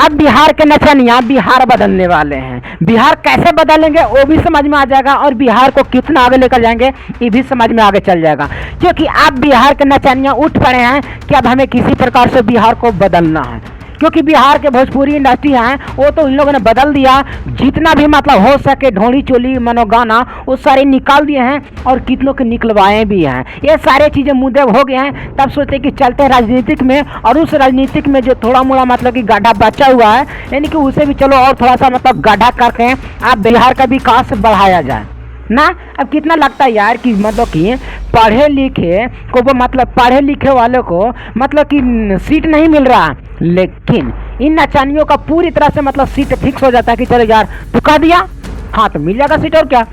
अब बिहार के नचनिया बिहार बदलने वाले हैं। बिहार कैसे बदलेंगे वो भी समझ में आ जाएगा, और बिहार को कितना आगे लेकर जाएंगे ये भी समझ में आगे चल जाएगा। क्योंकि अब बिहार के नचनिया उठ पड़े हैं कि अब हमें किसी प्रकार से बिहार को बदलना है। क्योंकि बिहार के भोजपुरी इंडस्ट्री हैं वो तो इन लोगों ने बदल दिया। जितना भी मतलब हो सके ढोली चोली मनोगाना वो सारे निकाल दिए हैं, और कितनों के निकलवाए भी हैं। ये सारे चीज़ें मुद्दे हो गए हैं। तब सोचते कि चलते हैं राजनीतिक में, और उस राजनीतिक में जो थोड़ा मोड़ा मतलब कि गड्ढा बचा हुआ है, यानी कि उसे भी चलो और थोड़ा सा मतलब गड्ढा करके आप बिहार का विकास बढ़ाया जाए ना। अब कितना लगता है यार कि मतलब कि पढ़े लिखे को वो मतलब पढ़े लिखे वालों को मतलब कि सीट नहीं मिल रहा, लेकिन इन नचानियों का पूरी तरह से मतलब सीट फिक्स हो जाता है कि चलो यार तू कह दिया हाँ तो मिल जाएगा सीट, और क्या।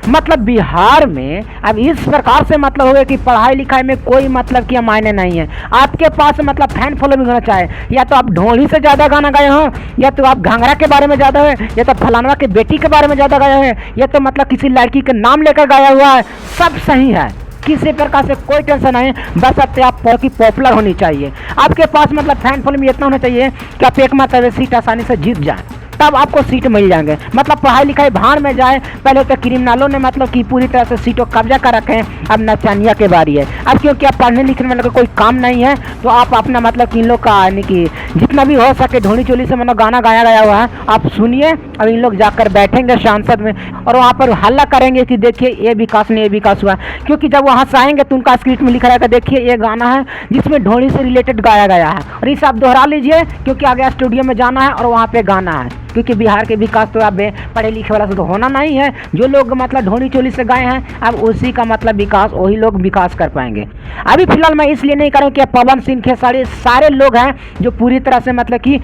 मतलब बिहार में अब इस प्रकार से मतलब हो गया कि पढ़ाई लिखाई में कोई मतलब कि मायने नहीं है। आपके पास मतलब फैन फॉलोइंग होना चाहिए, या तो आप ढोली से ज़्यादा गाना गाए हो, या तो आप घाघरा के बारे में ज़्यादा है, या तो फलानवा के बेटी के बारे में ज़्यादा गाया है, या तो मतलब किसी लड़की के नाम लेकर गाया हुआ है। सब सही है, किसी प्रकार से कोई टेंशन नहीं है। बस अब आप की पॉपुलर होनी चाहिए। आपके पास मतलब फैन फॉलोइंग इतना होना चाहिए कि आप एक मतलब सीट आसानी से जीत जाए, तब आपको सीट मिल जाएंगे। मतलब पढ़ाई लिखाई भाड़ में जाए। पहले तो क्रिमिनलों ने मतलब कि पूरी तरह से सीटों कब्जा कर रखे हैं, अब नचानिया के बारी है। अब क्योंकि आप पढ़ने लिखने वाले का कोई काम नहीं है, तो आप अपना मतलब कि इन लोग का यानी कि जितना भी हो सके ढोली चोली से मतलब गाना गाया गया हुआ है आप सुनिए। अब इन लोग जाकर बैठेंगे सांसद में और वहाँ पर हल्ला करेंगे कि देखिए ये विकास नहीं, ये विकास हुआ। क्योंकि जब वहाँ से आएंगे तो उनका स्क्रिप्ट में लिखा रहेगा देखिए ये गाना है जिसमें ढोली से रिलेटेड गाया गया है, और इसे आप दोहरा लीजिए क्योंकि आगे स्टूडियो में जाना है और वहाँ पे गाना है। क्योंकि बिहार के विकास तो अब पढ़े लिखे वाला से तो होना नहीं है। जो लोग मतलब ढोली चोली से गए हैं अब उसी का मतलब विकास वही लोग विकास कर पाएंगे। अभी फिलहाल मैं इसलिए नहीं कर रहा हूँ कि पवन सिंह खेसारी सारे लोग हैं जो पूरी तरह से मतलब कि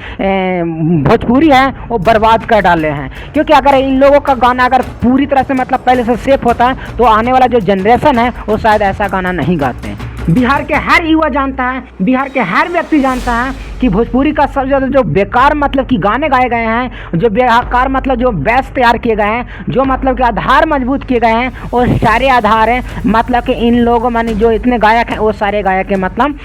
भोजपुरी है वो बर्बाद कर डाले हैं। क्योंकि अगर इन लोगों का गाना अगर पूरी तरह से मतलब पहले से सेफ होता है तो आने वाला जो जनरेशन है वो शायद ऐसा गाना नहीं गाते हैं। बिहार के हर युवा जानता है, बिहार के हर व्यक्ति जानता है कि भोजपुरी का सबसे ज़्यादा जो बेकार मतलब कि गाने गाए गए हैं, जो बेकार मतलब जो बेस तैयार किए गए हैं, जो मतलब कि आधार मजबूत किए गए हैं, वो सारे आधार हैं मतलब कि इन लोगों मानी जो इतने गायक हैं वो सारे गायक के मतलब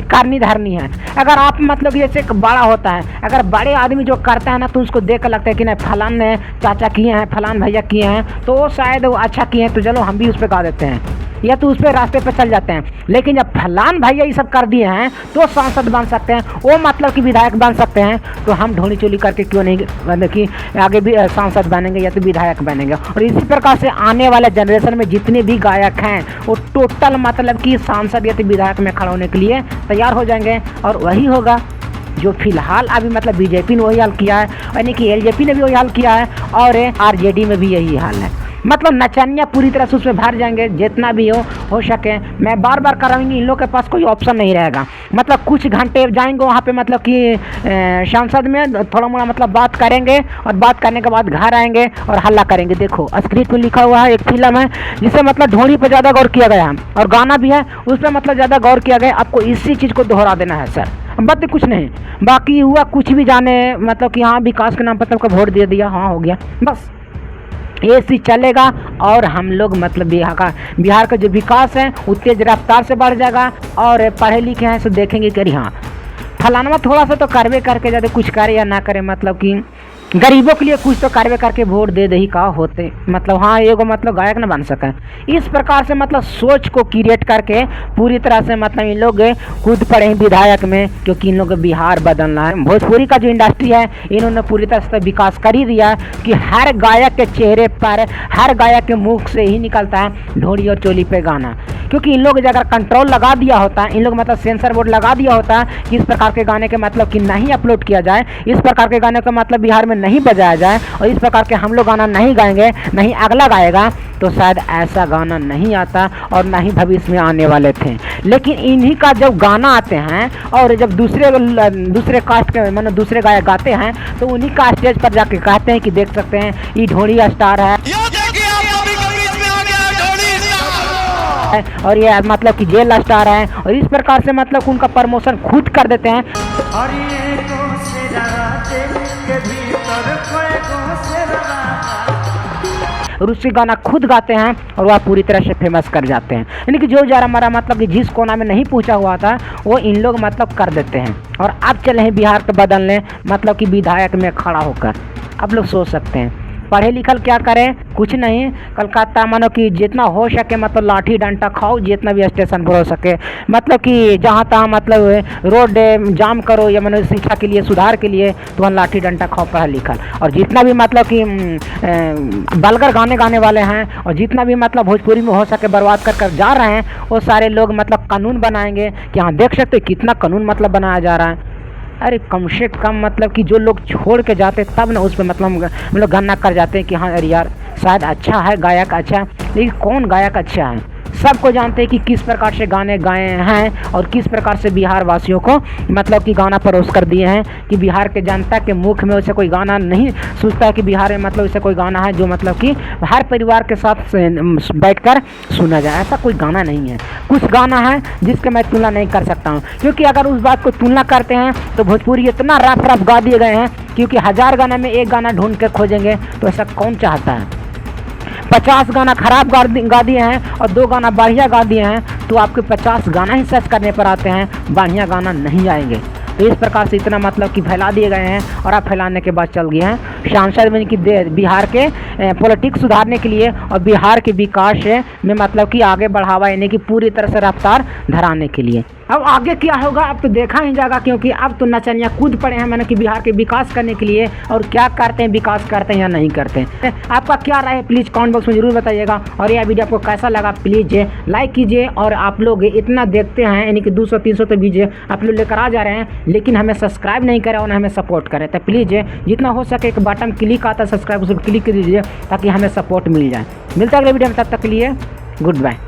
करनी धरनी है। अगर आप मतलब कि जैसे बड़ा होता है, अगर बड़े आदमी जो करता है ना तो उसको देख कर लगता है कि नहीं फलान ने चाचा किए हैं, फलान भैया किए हैं तो वो शायद वो अच्छा किए हैं तो चलो हम भी उस पर गा देते हैं, या तो उस पर रास्ते पर चल जाते हैं। लेकिन जब फलान भैया ये सब कर दिए हैं तो सांसद बन सकते हैं, वो मतलब कि विधायक बन सकते हैं, तो हम ढोली चोली करके क्यों नहीं मतलब कि आगे भी सांसद बनेंगे या तो विधायक बनेंगे। और इसी प्रकार से आने वाले जनरेशन में जितने भी गायक हैं वो टोटल मतलब कि सांसद या तो विधायक में खड़ा होने के लिए तैयार हो जाएंगे। और वही होगा जो फिलहाल अभी मतलब बीजेपी ने वही हाल किया है, यानी कि एलजेपी ने भी वही हाल किया है, और आरजेडी में भी यही हाल है। मतलब नचनिया पूरी तरह से उसमें भर जाएंगे जितना भी हो सके। मैं बार बार कराऊंगी, इन लोग के पास कोई ऑप्शन नहीं रहेगा। मतलब कुछ घंटे जाएंगे वहाँ पे मतलब कि सांसद में थोड़ा मोड़ा मतलब बात करेंगे, और बात करने के बाद घर आएंगे और हल्ला करेंगे। देखो स्क्रिप्ट में लिखा हुआ है, एक फिल्म है जिसे मतलब ढोली पर ज़्यादा गौर किया गया है, और गाना भी है उस पर मतलब ज़्यादा गौर किया गया। आपको इसी चीज़ को दोहरा देना है सर, बात कुछ नहीं। बाकी हुआ कुछ भी जाने मतलब कि हाँ विकास के नाम पर सबको वोट दे दिया, हाँ हो गया, बस ये चीज चलेगा। और हम लोग मतलब बिहार का जो विकास है वो तेज रफ्तार से बढ़ जाएगा। और पढ़े लिखे हैं तो देखेंगे कि हाँ फलाना थोड़ा सा तो कार्य करके ज़्यादा कुछ करे या ना करे, मतलब कि गरीबों के लिए कुछ तो कार्य करके वोट दे दे ही का होते, मतलब हाँ एगो मतलब गायक न बन सके। इस प्रकार से मतलब सोच को क्रिएट करके पूरी तरह से मतलब इन लोग कूद पड़े हैं विधायक में, क्योंकि इन लोग बिहार बदलना है। भोजपुरी का जो इंडस्ट्री है इन्होंने पूरी तरह से विकास कर ही दिया कि हर गायक के चेहरे पर, हर गायक के मुख से ही निकलता है ढोली और चोली पे गाना। क्योंकि इन लोग अगर कंट्रोल लगा दिया होता है, इन लोग मतलब सेंसर बोर्ड लगा दिया होता है कि इस प्रकार के गाने के मतलब कि नहीं अपलोड किया जाए, इस प्रकार के गाने का मतलब बिहार में नहीं बजाया जाए, और इस प्रकार के हम लोग गाना नहीं गाएंगे, नहीं अगला गाएगा, तो शायद ऐसा गाना नहीं आता और ना ही भविष्य में आने वाले थे। लेकिन इन्हीं का जब गाना आते हैं और जब दूसरे कास्ट के मतलब दूसरे गायक गाते हैं तो उन्हीं का स्टेज पर जाके कहते हैं कि देख सकते हैं ये ढोली स्टार है और ये मतलब कि जेल स्टार है, और इस प्रकार से मतलब उनका प्रमोशन खुद कर देते हैं। और उसके गाना खुद गाते हैं और वह पूरी तरह से फेमस कर जाते हैं। यानी कि जो जरा मरा मतलब कि जिस कोना में नहीं पूछा हुआ था वो इन लोग मतलब कर देते हैं। और अब चले हैं बिहार को बदलने, मतलब कि विधायक में खड़ा होकर। आप लोग सोच सकते हैं पढ़े लिखल क्या करें, कुछ नहीं, कलकत्ता मानो कि जितना हो सके मतलब लाठी डंडा खाओ, जितना भी स्टेशन पर हो सके, मतलब कि जहाँ तहाँ मतलब रोड जाम करो या मानो शिक्षा के लिए सुधार के लिए तो वहाँ लाठी डंडा खाओ पढ़ा लिखल। और जितना भी मतलब कि बलगर गाने गाने वाले हैं और जितना भी मतलब भोजपुरी में हो सके बर्बाद कर कर जा रहे हैं, वो सारे लोग मतलब कानून बनाएंगे कि हाँ देख सकते कितना कानून मतलब बनाया जा रहा है। अरे कम से कम मतलब कि जो लोग छोड़ के जाते तब ना उस पर मतलब गन्ना कर जाते हैं कि हाँ अरे यार शायद अच्छा है गायक अच्छा है, लेकिन कौन गायक अच्छा है? सबको जानते हैं कि किस प्रकार से गाने गाए हैं और किस प्रकार से बिहार वासियों को मतलब कि गाना परोस कर दिए हैं कि बिहार के जनता के मुख में वैसे कोई गाना नहीं सोचता है कि बिहार में मतलब ऐसा कोई गाना है जो मतलब कि हर परिवार के साथ बैठकर सुना जाए। ऐसा कोई गाना नहीं है। कुछ गाना है जिसके मैं तुलना नहीं कर सकता हूँ, क्योंकि अगर उस बात को तुलना करते हैं तो भोजपुरी इतना रफ रफ गा दिए गए हैं, क्योंकि 1000 गाने में एक गाना ढूंढ के खोजेंगे तो ऐसा कौन चाहता है? 50 गाना खराब गा दिए हैं और 2 गाना बढ़िया गा दिए हैं, तो आपके 50 गाना ही सर्च करने पर आते हैं, बढ़िया गाना नहीं आएंगे। तो इस प्रकार से इतना मतलब कि फैला दिए गए हैं और अब फैलाने के बाद चल गए हैं सांसद में कि बिहार के पॉलिटिक्स सुधारने के लिए और बिहार के विकास में मतलब कि आगे बढ़ावा यानी कि पूरी तरह से रफ्तार धराने के लिए। अब आगे क्या होगा अब तो देखा ही जाएगा, क्योंकि अब तो नचनिया कूद पड़े हैं मैंने कि बिहार के विकास करने के लिए, और क्या करते हैं, विकास करते हैं या नहीं करते हैं। आपका क्या राय है प्लीज़ कमेंट बॉक्स में ज़रूर बताइएगा। और यह वीडियो आपको कैसा लगा प्लीज़ लाइक कीजिए। और आप लोग इतना देखते हैं यानी कि 200-300 तो वीडियो आप लोग लेकर आ जा रहे हैं, लेकिन हमें सब्सक्राइब नहीं करें और हमें सपोर्ट करें। तो प्लीज़ जितना हो सके एक बटन क्लिक आता है सब्सक्राइब, उस पर क्लिक कर दीजिए ताकि हमें सपोर्ट मिल जाए। मिलता है अगले वीडियो में, तब तक के लिए गुड बाय।